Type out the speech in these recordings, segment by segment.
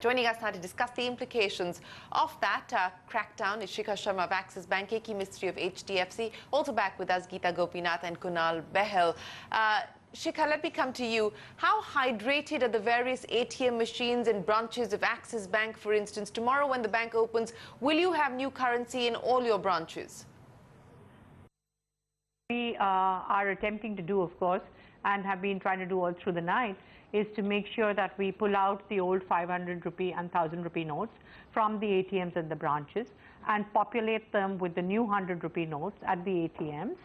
Joining us now to discuss the implications of that crackdown is Shikha Sharma of Axis Bank, Keki Mistry of HDFC. Also back with us, Gita Gopinath and Kunal Bahl. Shikha, let me come to you. How hydrated are the various ATM machines and branches of Axis Bank, for instance? Tomorrow when the bank opens, will you have new currency in all your branches? We are attempting to do, of course, and have been trying to do all through the night, is to make sure that we pull out the old 500 rupee and 1000 rupee notes from the ATMs and the branches and populate them with the new 100 rupee notes at the ATMs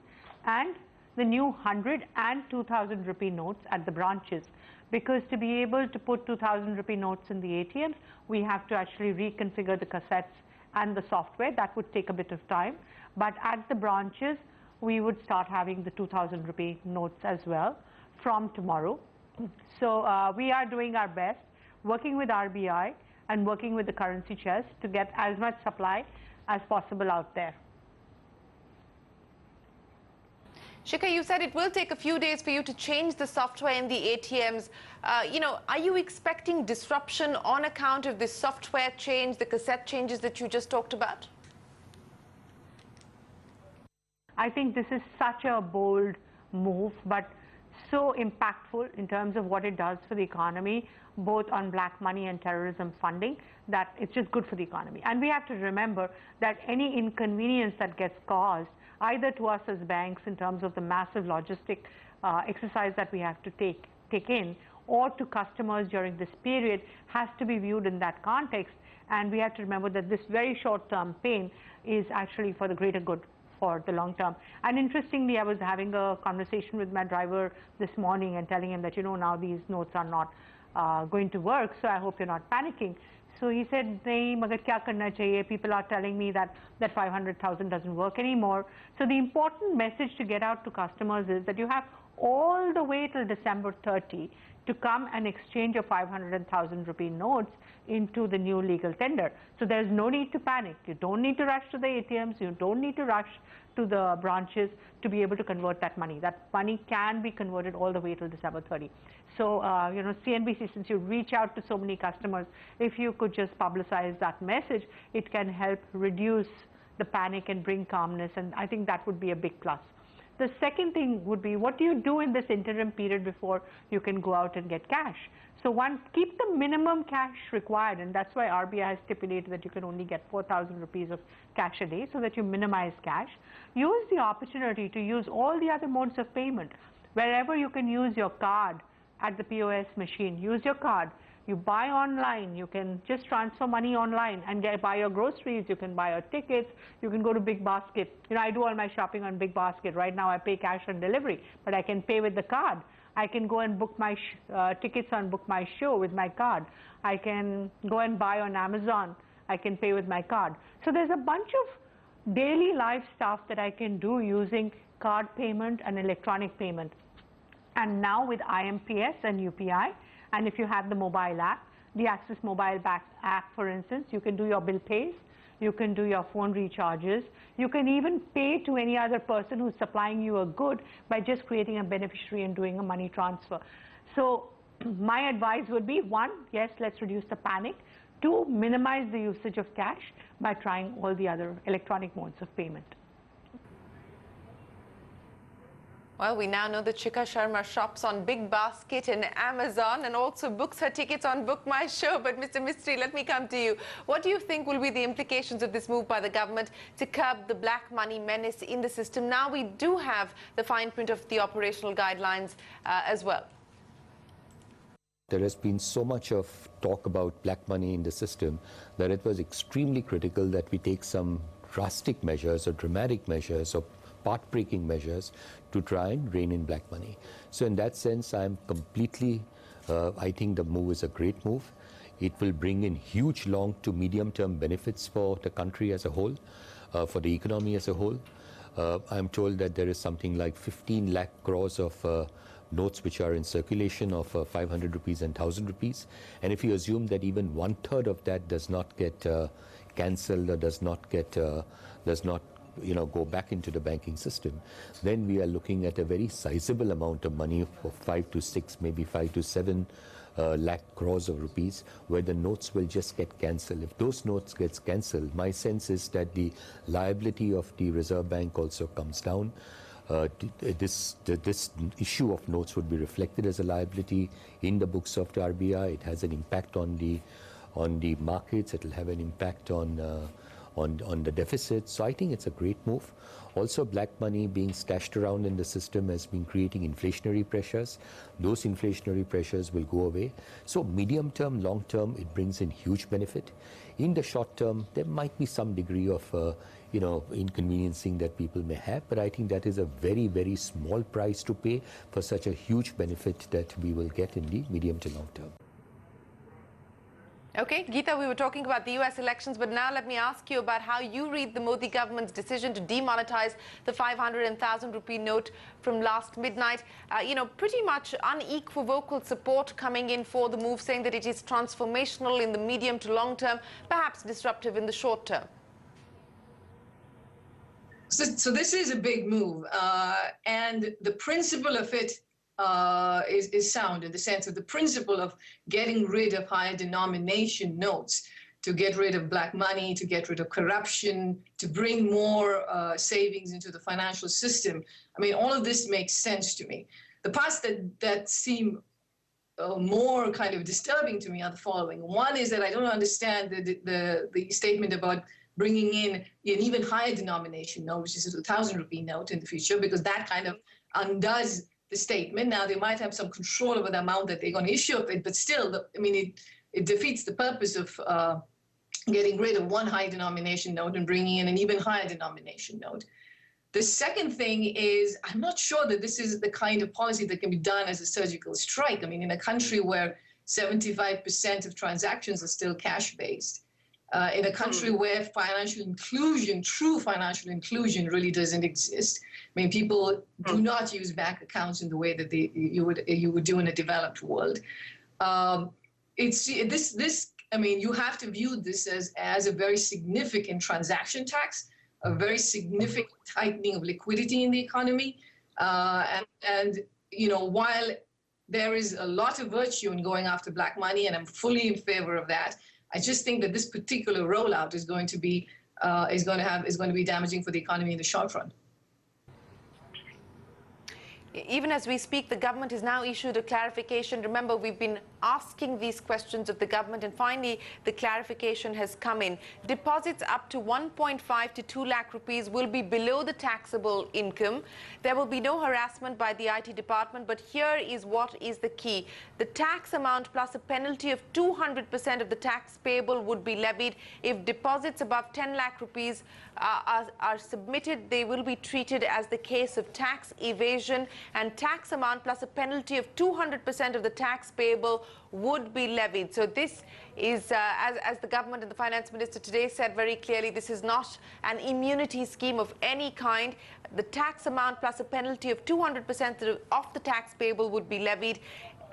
and the new 100 and 2000 rupee notes at the branches. Because to be able to put 2000 rupee notes in the ATMs, we have to actually reconfigure the cassettes and the software. That would take a bit of time. But at the branches, we would start having the 2000 rupee notes as well from tomorrow. So we are doing our best, working with RBI and working with the currency chairs to get as much supply as possible out there. Shikha, you said it will take a few days for you to change the software in the ATMs. Are you expecting disruption on account of this software change, the cassette changes that you just talked about? I think this is such a bold move, but so impactful in terms of what it does for the economy, both on black money and terrorism funding, that it's just good for the economy. And we have to remember that any inconvenience that gets caused, either to us as banks in terms of the massive logistic exercise that we have to take in, or to customers during this period, has to be viewed in that context. And we have to remember that this very short-term pain is actually for the greater good for the long term. And interestingly, I was having a conversation with my driver this morning and telling him that, now these notes are not going to work, so I hope you're not panicking. So he said, nahi, magar kya karna chahiye? People are telling me that 500,000 doesn't work anymore. So the important message to get out to customers is that you have all the way till December 30 to come and exchange your 500,000 rupee notes into the new legal tender. So there's no need to panic. You don't need to rush to the ATMs. You don't need to rush to the branches to be able to convert that money. That money can be converted all the way till December 30. So, CNBC, since you reach out to so many customers, if you could just publicize that message, it can help reduce the panic and bring calmness. And I think that would be a big plus. The second thing would be, what do you do in this interim period before you can go out and get cash? So one, keep the minimum cash required, and that's why RBI has stipulated that you can only get 4,000 rupees of cash a day, so that you minimize cash. Use the opportunity to use all the other modes of payment. Wherever you can use your card at the POS machine, use your card. You buy online, you can just transfer money online and buy your groceries, you can buy your tickets, you can go to Big Basket. I do all my shopping on Big Basket. Right now I pay cash on delivery, but I can pay with the card. I can go and book my tickets on Book My Show with my card. I can go and buy on Amazon. I can pay with my card. So there's a bunch of daily life stuff that I can do using card payment and electronic payment. And now with IMPS and UPI, and if you have the mobile app, the Axis Mobile app, for instance, you can do your bill pays, you can do your phone recharges, you can even pay to any other person who's supplying you a good by just creating a beneficiary and doing a money transfer. So my advice would be, one, yes, let's reduce the panic. Two, minimize the usage of cash by trying all the other electronic modes of payment. Well, we now know that Shikha Sharma shops on Big Basket and Amazon and also books her tickets on Book My Show. But Mr. Mistry, let me come to you. What do you think will be the implications of this move by the government to curb the black money menace in the system? Now we do have the fine print of the operational guidelines as well. There has been so much of talk about black money in the system that it was extremely critical that we take some drastic measures or dramatic measures or path-breaking measures to try and rein in black money. So in that sense, I'm completely, I think the move is a great move. It will bring in huge long to medium-term benefits for the country as a whole, for the economy as a whole. I'm told that there is something like 15 lakh crores of notes which are in circulation of 500 rupees and 1000 rupees. And if you assume that even 1/3 of that does not get cancelled or does not go back into the banking system, then we are looking at a very sizable amount of money of 5 to 6, maybe 5 to 7 lakh crores of rupees, where the notes will just get cancelled. If those notes gets cancelled, my sense is that the liability of the Reserve Bank also comes down. This issue of notes would be reflected as a liability in the books of the RBI. It has an impact on the markets. It will have an impact on the deficit. So I think it's a great move. Also, black money being stashed around in the system has been creating inflationary pressures. Those inflationary pressures will go away. So medium term, long term, it brings in huge benefit. In the short term, there might be some degree of inconveniencing that people may have, but I think that is a very, very small price to pay for such a huge benefit that we will get in the medium to long term. Okay, Geeta, we were talking about the US elections, but now let me ask you about how you read the Modi government's decision to demonetize the 500 and 1,000 rupee note from last midnight. Pretty much unequivocal support coming in for the move, saying that it is transformational in the medium to long term, perhaps disruptive in the short term. So this is a big move, and the principle of it is sound, in the sense of the principle of getting rid of higher denomination notes, to get rid of black money, to get rid of corruption, to bring more savings into the financial system. I mean, all of this makes sense to me. The parts that seem more kind of disturbing to me are the following. One is that I don't understand the statement about bringing in an even higher denomination note, which is a 1,000 rupee note in the future, because that kind of undoes the statement. Now, they might have some control over the amount that they're going to issue of it, but still, it defeats the purpose of getting rid of one high denomination note and bringing in an even higher denomination note. The second thing is, I'm not sure that this is the kind of policy that can be done as a surgical strike. I mean, in a country where 75% of transactions are still cash-based, in a country where financial inclusion, true financial inclusion, really doesn't exist. I mean, people do not use bank accounts in the way that you would do in a developed world. You have to view this as a very significant transaction tax, a very significant tightening of liquidity in the economy, while there is a lot of virtue in going after black money, and I'm fully in favor of that, I just think that this particular rollout is going to be damaging for the economy in the short run. Even as we speak, the government has now issued a clarification. Remember, we've been asking these questions of the government, and finally the clarification has come in. Deposits up to 1.5 to 2 lakh rupees will be below the taxable income. There will be no harassment by the IT department, but here is what is the key. The tax amount plus a penalty of 200% of the tax payable would be levied. If deposits above 10 lakh rupees are submitted, they will be treated as the case of tax evasion, and tax amount plus a penalty of 200% of the tax payable would be levied. So this is, as the government and the finance minister today said very clearly, this is not an immunity scheme of any kind. The tax amount plus a penalty of 200% of the tax payable would be levied,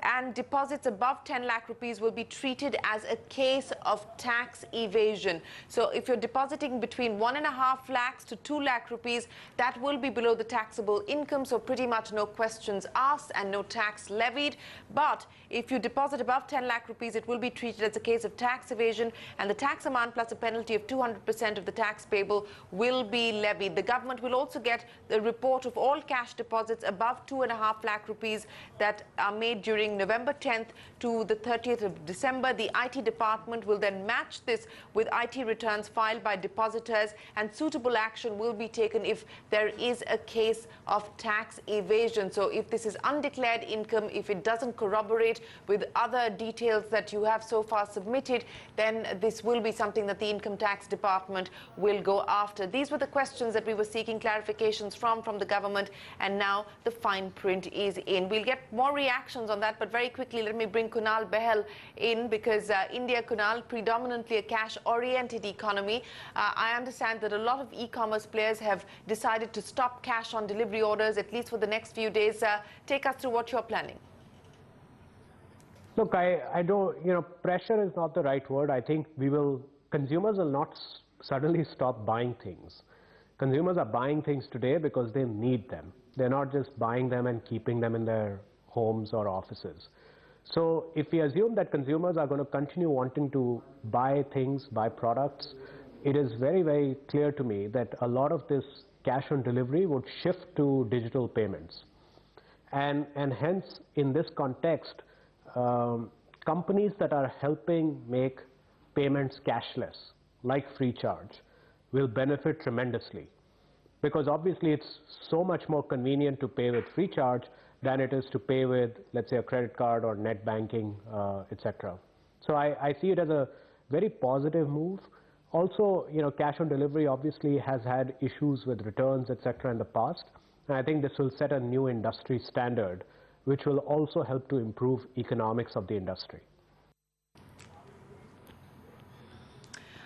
and deposits above 10 lakh rupees will be treated as a case of tax evasion. So if you're depositing between 1.5 lakhs to 2 lakh rupees, that will be below the taxable income, so pretty much no questions asked and no tax levied. But if you deposit above 10 lakh rupees, it will be treated as a case of tax evasion, and the tax amount plus a penalty of 200% of the tax payable will be levied. The government will also get the report of all cash deposits above 2.5 lakh rupees that are made during November 10th to the 30th of December. The IT department will then match this with IT returns filed by depositors, and suitable action will be taken if there is a case of tax evasion. So if this is undeclared income, if it doesn't corroborate with other details that you have so far submitted, then this will be something that the income tax department will go after. These were the questions that we were seeking clarifications from the government, and now the fine print is in. We'll get more reactions on that, but very quickly let me bring Kunal Bahl in, because India, Kunal, predominantly a cash-oriented economy. I understand that a lot of e-commerce players have decided to stop cash on delivery orders, at least for the next few days. Take us through what you're planning. Look, I don't, pressure is not the right word. I think consumers will not suddenly stop buying things. Consumers are buying things today because they need them. They're not just buying them and keeping them in their homes or offices. So if we assume that consumers are going to continue wanting to buy things, buy products, it is very, very clear to me that a lot of this cash on delivery would shift to digital payments. And hence, in this context, companies that are helping make payments cashless, like FreeCharge, will benefit tremendously. Because obviously it's so much more convenient to pay with FreeCharge than it is to pay with, let's say, a credit card or net banking, etc. So I see it as a very positive move. Also, cash on delivery obviously has had issues with returns, etc. in the past. And I think this will set a new industry standard, which will also help to improve economics of the industry.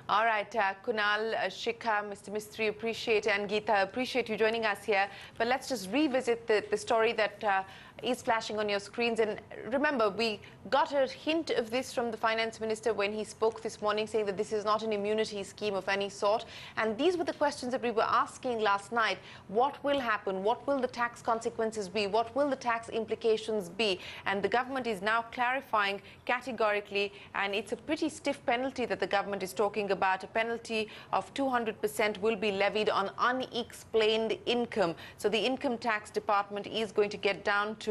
All right, Kunal, Shikha, Mr. Mistry, appreciate it, and Gita, appreciate you joining us here. But let's just revisit the story that is flashing on your screens. And remember, we got a hint of this from the Finance Minister when he spoke this morning, saying that this is not an immunity scheme of any sort. And these were the questions that we were asking last night. What will happen? What will the tax consequences be? What will the tax implications be? And the government is now clarifying categorically, and it's a pretty stiff penalty that the government is talking about. A penalty of 200% will be levied on unexplained income. So the Income Tax Department is going to get down to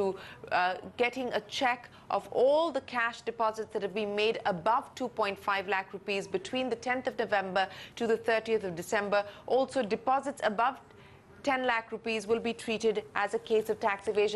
getting a check of all the cash deposits that have been made above 2.5 lakh rupees between the 10th of November to the 30th of December. Also, deposits above 10 lakh rupees will be treated as a case of tax evasion.